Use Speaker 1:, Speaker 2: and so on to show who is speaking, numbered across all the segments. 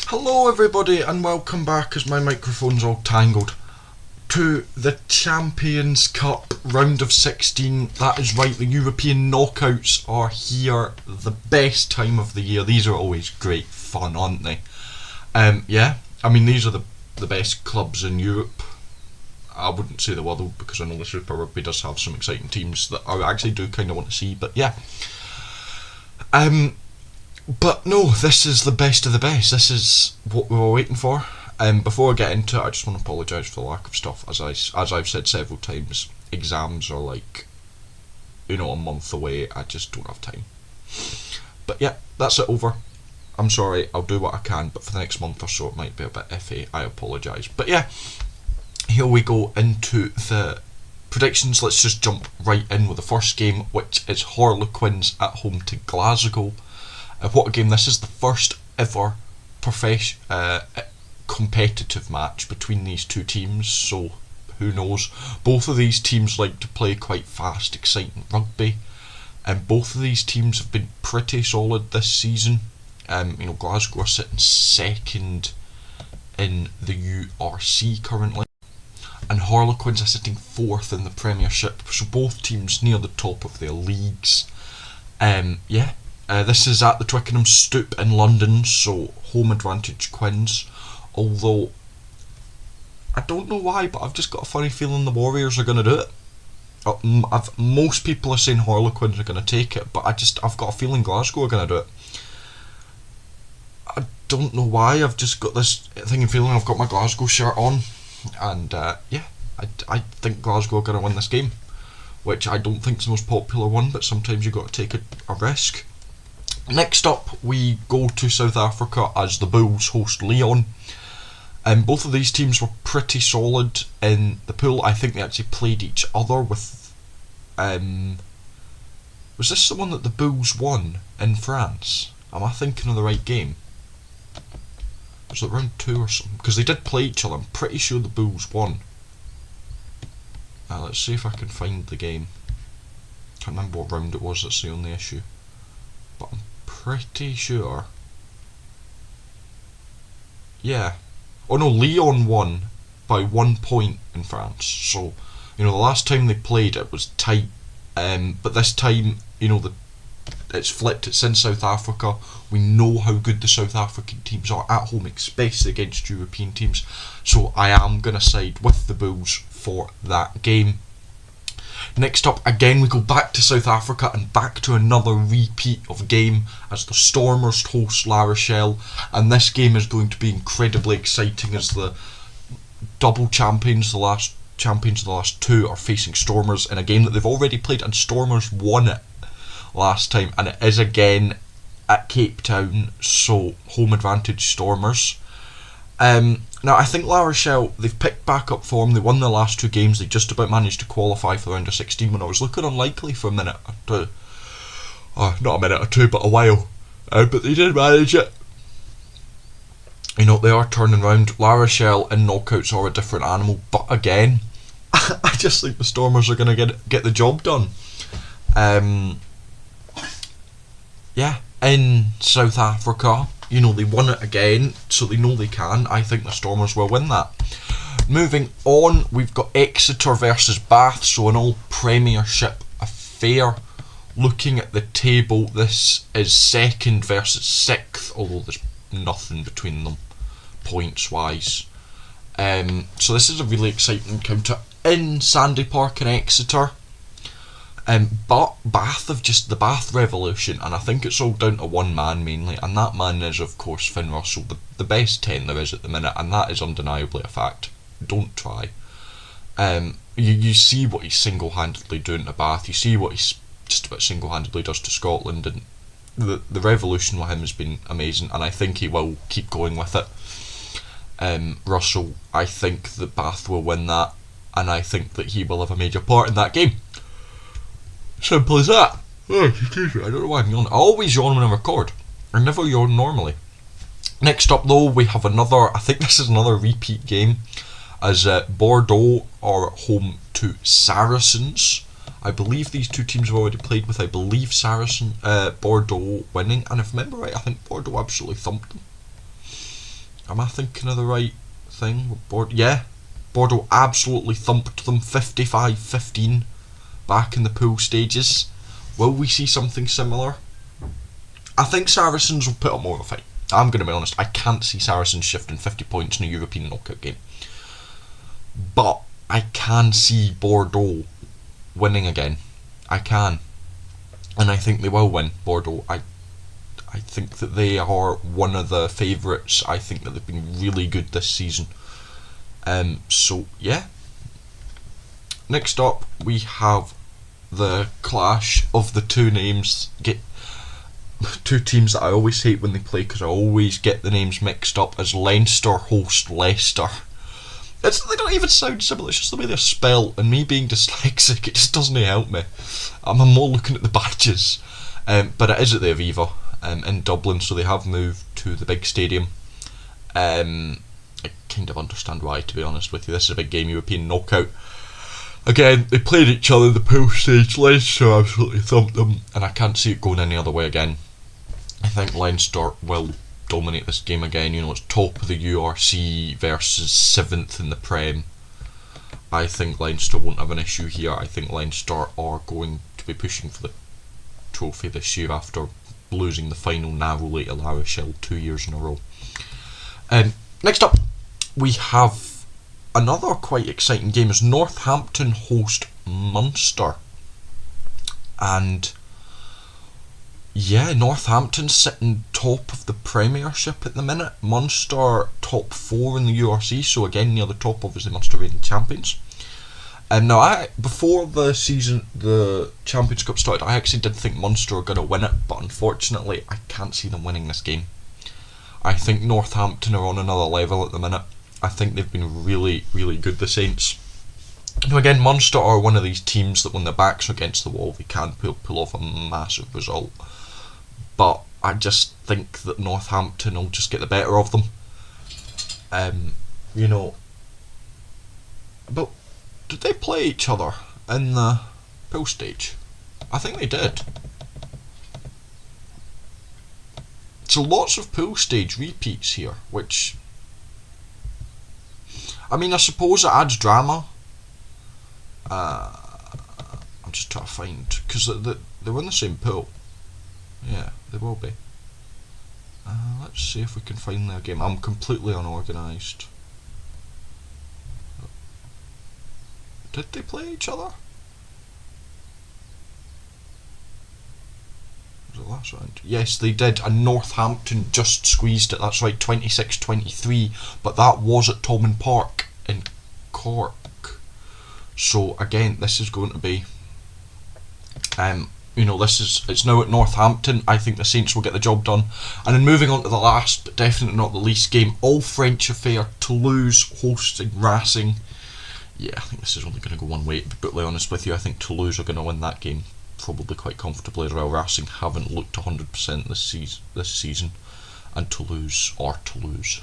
Speaker 1: Hello everybody and welcome back, as my microphone's all tangled, to the Champions Cup round of 16. That is right, the European knockouts are here, the best time of the year. These are always great fun, aren't they? Yeah, I mean these are the best clubs in Europe. I wouldn't say the world, because I know the Super Rugby does have some exciting teams that I actually do kind of want to see, but yeah. But no, this is the best of the best. This is what we were waiting for. Before I get into it, I just want to apologise for the lack of stuff. As I've said several times, exams are like, a month away. I just don't have time. But yeah, that's it over. I'm sorry, I'll do what I can, but for the next month or so it might be a bit iffy. I apologise. But yeah, here we go into the predictions. Let's just jump right in with the first game, which is Harlequins at home to Glasgow. What a game. This is the first ever competitive match between these two teams, so who knows. Both of these teams like to play quite fast, exciting rugby, and both of these teams have been pretty solid this season. Glasgow are sitting second in the URC currently, and Harlequins are sitting fourth in the Premiership, so both teams near the top of their leagues. This is at the Twickenham Stoop in London, so home advantage Quins. Although, I don't know why, but I've just got a funny feeling the Warriors are going to do it. Most people are saying Harlequins are going to take it, but I've got a feeling Glasgow are going to do it. I don't know why, I've just got this thing and feeling. I've got my Glasgow shirt on, and I think Glasgow are going to win this game, which I don't think is the most popular one, but sometimes you've got to take a risk. Next up, we go to South Africa as the Bulls host Leon. Both of these teams were pretty solid in the pool. I think they actually played each other with... was this the one that the Bulls won in France? Am I thinking of the right game? Was it round 2 or something? Because they did play each other. I'm pretty sure the Bulls won. Let's see if I can find the game. Can't remember what round it was, that's the only issue. But I'm pretty sure. Yeah. Oh no, Lyon won by 1 point in France. So, the last time they played it was tight. But this time, it's flipped. It's in South Africa. We know how good the South African teams are at home, especially against European teams. So I am going to side with the Bulls for that game. Next up, again, we go back to South Africa and back to another repeat of game as the Stormers host La Rochelle, and this game is going to be incredibly exciting as the double champions, the last champions of the last two, are facing Stormers in a game that they've already played, and Stormers won it last time, and it is again at Cape Town, so home advantage Stormers. Now, I think La Rochelle, they've picked back up form. They won their last two games. They just about managed to qualify for the round of 16 when I was looking unlikely for a minute or two. Not a minute or two, but a while. But they did manage it. They are turning round. La Rochelle in knockouts are a different animal, but again, I just think the Stormers are going to get the job done. In South Africa, they won it again, so they know they can. I think the Stormers will win that. Moving on, we've got Exeter versus Bath, so an all Premiership affair. Looking at the table, this is second versus sixth, although there's nothing between them points wise. So this is a really exciting encounter in Sandy Park in Exeter. But Bath have just the Bath revolution, and I think it's all down to one man mainly, and that man is of course Finn Russell, the best 10 there is at the minute, and that is undeniably a fact. Don't try. You see what he's single-handedly doing to Bath. You see what he's just about single-handedly does to Scotland, and the revolution with him has been amazing, and I think he will keep going with it. Russell, I think that Bath will win that, and I think that he will have a major part in that game. Simple as that. Oh, excuse me, I don't know why I'm yawning. I always yawn when I record. I never yawn normally. Next up though, we have I think this is another repeat game, as Bordeaux are home to Saracens. I believe these two teams have already played with, Bordeaux winning, and if I remember right, I think Bordeaux absolutely thumped them. Am I thinking of the right thing? Yeah, Bordeaux absolutely thumped them 55-15 back in the pool stages. Will we see something similar? I think Saracens will put up more of a fight. I'm going to be honest, I can't see Saracens shifting 50 points in a European knockout game. But I can see Bordeaux winning again. I can. And I think they will win, Bordeaux. I think that they are one of the favourites. I think that they've been really good this season. So, yeah. Next up, we have the clash of the two names. Two teams that I always hate when they play because I always get the names mixed up, as Leinster host Leicester. They don't even sound similar, it's just the way they're spelled, and me being dyslexic, it just doesn't help me. I'm more looking at the badges. But it is at the Aviva in Dublin, so they have moved to the big stadium. I kind of understand why, to be honest with you. This is a big game, European knockout. Again, they played each other in the pool stage. Leinster absolutely thumped them, and I can't see it going any other way again. I think Leinster will dominate this game again. You know, it's top of the URC versus 7th in the Prem. I think Leinster won't have an issue here. I think Leinster are going to be pushing for the trophy this year after losing the final narrowly to La Rochelle 2 years in a row. Next up, we have another quite exciting game as Northampton host Munster. And yeah, Northampton sitting top of the Premiership at the minute. Munster top 4 in the URC, so again near the top, obviously Munster reigning champions. And now, before the season, the Champions Cup started, I actually did think Munster were going to win it, but unfortunately I can't see them winning this game. I think Northampton are on another level at the minute. I think they've been really, really good, the Saints. Now again, Munster are one of these teams that when their backs are against the wall, they can pull off a massive result. But I just think that Northampton will just get the better of them. You know, but did they play each other in the pool stage? I think they did. So lots of pool stage repeats here, which, I mean, I suppose it adds drama. I'm just trying to find, because they were in the same pool. Yeah, they will be. Let's see if we can find their game. I'm completely unorganised. Did they play each other? Was it last round? Yes, they did, and Northampton just squeezed it. That's right, 26-23, but that was at Thomond Park in Cork. So again, this is going to be, you know, it's now at Northampton. I think the Saints will get the job done. And then moving on to the last, but definitely not the least game, all French affair, Toulouse hosting Racing. Yeah, I think this is only going to go one way, to be brutally honest with you. I think Toulouse are going to win that game probably quite comfortably as well. Racing haven't looked 100% this season, and Toulouse are Toulouse.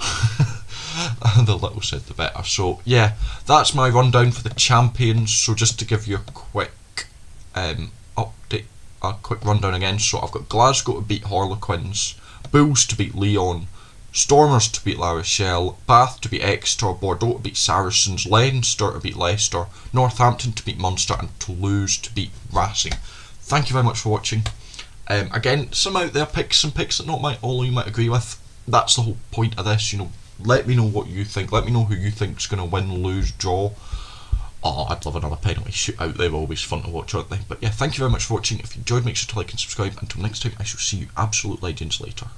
Speaker 1: The little said the better. So yeah, that's my rundown for the champions. So just to give you a quick update, a quick rundown again. So I've got Glasgow to beat Harlequins, Bulls to beat Lyon, Stormers to beat La Rochelle, Bath to beat Exeter, Bordeaux to beat Saracens, Leinster to beat Leicester, Northampton to beat Munster, and Toulouse to beat Racing. Thank you very much for watching. Again, some out there some picks that not all you might agree with. That's the whole point of this. You know, let me know what you think. Let me know who you think's going to win, lose, draw. Oh, I'd love another penalty shootout. They're always fun to watch, aren't they? But yeah, thank you very much for watching. If you enjoyed, make sure to like and subscribe. Until next time, I shall see you absolute legends later.